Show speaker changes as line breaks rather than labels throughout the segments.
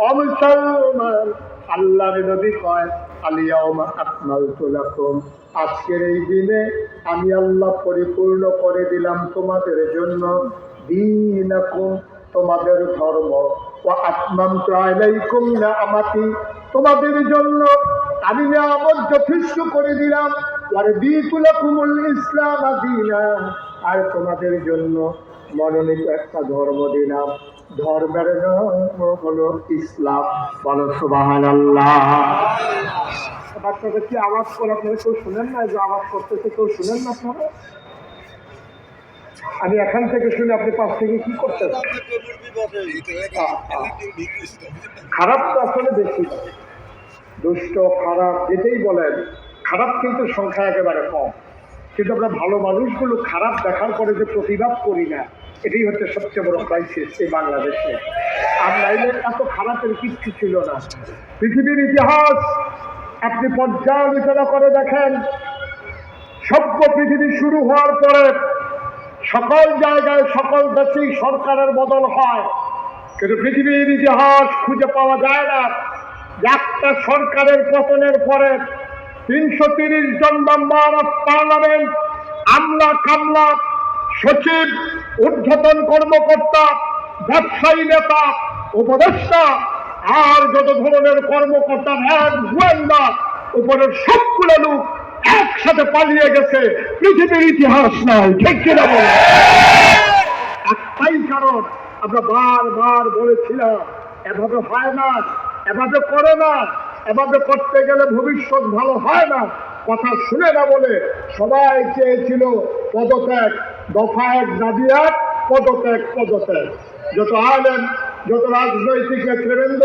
অমুসলমান, আল্লাহর নবী কয় আলিয়াউমা আকমালতু লাকুম, আজকের এই দিনে আমি আল্লাহ পরিপূর্ণ করে দিলাম তোমাদের জন্য দীনাকুম, তোমাদের ধর্ম, ওয়া আতমামতু আলাইকুম নিআমাতি, তোমাদের জন্য আমি নিয়ামত যথেষ্ট করে দিলাম, ওয়া রাদিতু লাকুমুল ইসলাম দীনা, আর তোমাদের জন্য মনোনীত একটা ধর্ম দিলাম, ধর্মের নাম হলো ইসলাম। বলো সুবহানাল্লাহ। বাচ্চাদের কি আওয়াজ করে আপনারা কেউ শুনেন না? যে আওয়াজ করতেছে কেউ শুনেন না আপনারা? আমি এখান থেকে শুনে আপনি পাশ থেকে কি করতেছেন? খারাপ তো আসলে বেশি, দুষ্ট খারাপ যেটাই বলেন, খারাপ কিন্তু সংখ্যা একেবারে কম, কিন্তু আমরা ভালো মানুষগুলো খারাপ দেখার পরে যে প্রতিবাদ করি না, এটাই হচ্ছে সবচেয়ে বড় ক্রাইসিস এই বাংলাদেশে। আর নাইলে এত খারাপের কিচ্ছু ছিল না। পৃথিবীর ইতিহাস আপনি পর্যালোচনা করে দেখেন, সভ্য পৃথিবী শুরু হওয়ার পরে সকল জায়গায় সকল দেশেই সরকারের বদল হয়, কিন্তু পৃথিবীর ইতিহাস খুঁজে পাওয়া যায় না একটা সরকারের পতনের পরে 330 জন মেম্বার অফ পার্লামেন্ট, আমলা কামলা, সচিব, ঊর্ধ্বতন কর্মকর্তা, ব্যবসায়ী নেতা, উপদেষ্টা আর যত ধরনের কর্মকর্তা, গোয়েন্দা, উপরের সবগুলো লোক একসাথে পালিয়ে গেছে, পৃথিবীর ইতিহাস নাই। ঠিক কিনা বলে? একটাই কারণ, আমরা বারবার বলেছিলাম এভাবে হয় না, এভাবে করে না, এভাবে করতে গেলে ভবিষ্যৎ ভালো হয় না। কথা শুনে না বলে সবাই চেয়েছিল পদত্যাগ, দফা এক দাবি এক, পদত্যাগ পদত্যাগ। যত আলেম, যত রাজনৈতিক নেতৃবৃন্দ,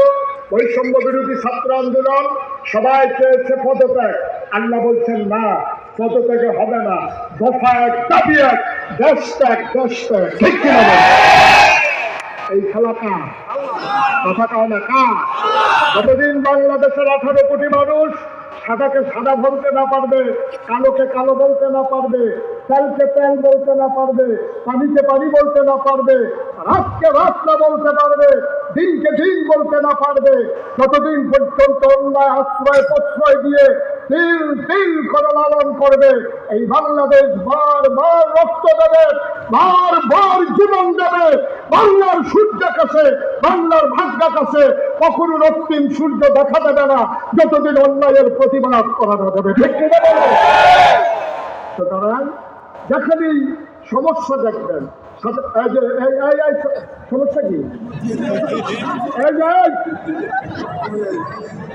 বৈষম্য বিরোধী ছাত্র আন্দোলন, সবাই চেয়েছে পদত্যাগ। আল্লাহ বলছেন না, পদত্যাগে হবে না, দফা এক দাবি এক, দেশ ত্যাগ দেশ ত্যাগ। ঠিক কিনা বলে? এই খেলা কার? কথা কও না কার? যতদিন বাংলাদেশের 18 কোটি মানুষ সাদাকে সাদা বলতে না পারবে, কালোকে কালো বলতে না পারবে, তেলকে তেল বলতে না পারবে, পানিকে পানি বলতে না পারবে, রাতকে রাত না বলতে পারবে, দিনকে দিন বলতে না পারবে, ততদিন পর্যন্ত অন্যায় আশ্রয় প্রশ্রয় দিয়ে তিল তিল করে লালন করবে। এই বাংলাদেশ বারবার রক্ত দেবে, বারবার জীবন দেবে, বাংলার সূর্য কাছে, বাংলার ভাগ্য কাছে কখনো রক্তিম সূর্য দেখা দেবে না যতদিন অন্যায়ের প্রতিবাদ করা যাবে। ঠিক কিনা বলো? সুতরাং যেখানেই সমস্যা দেখবেন, সমস্যা কি?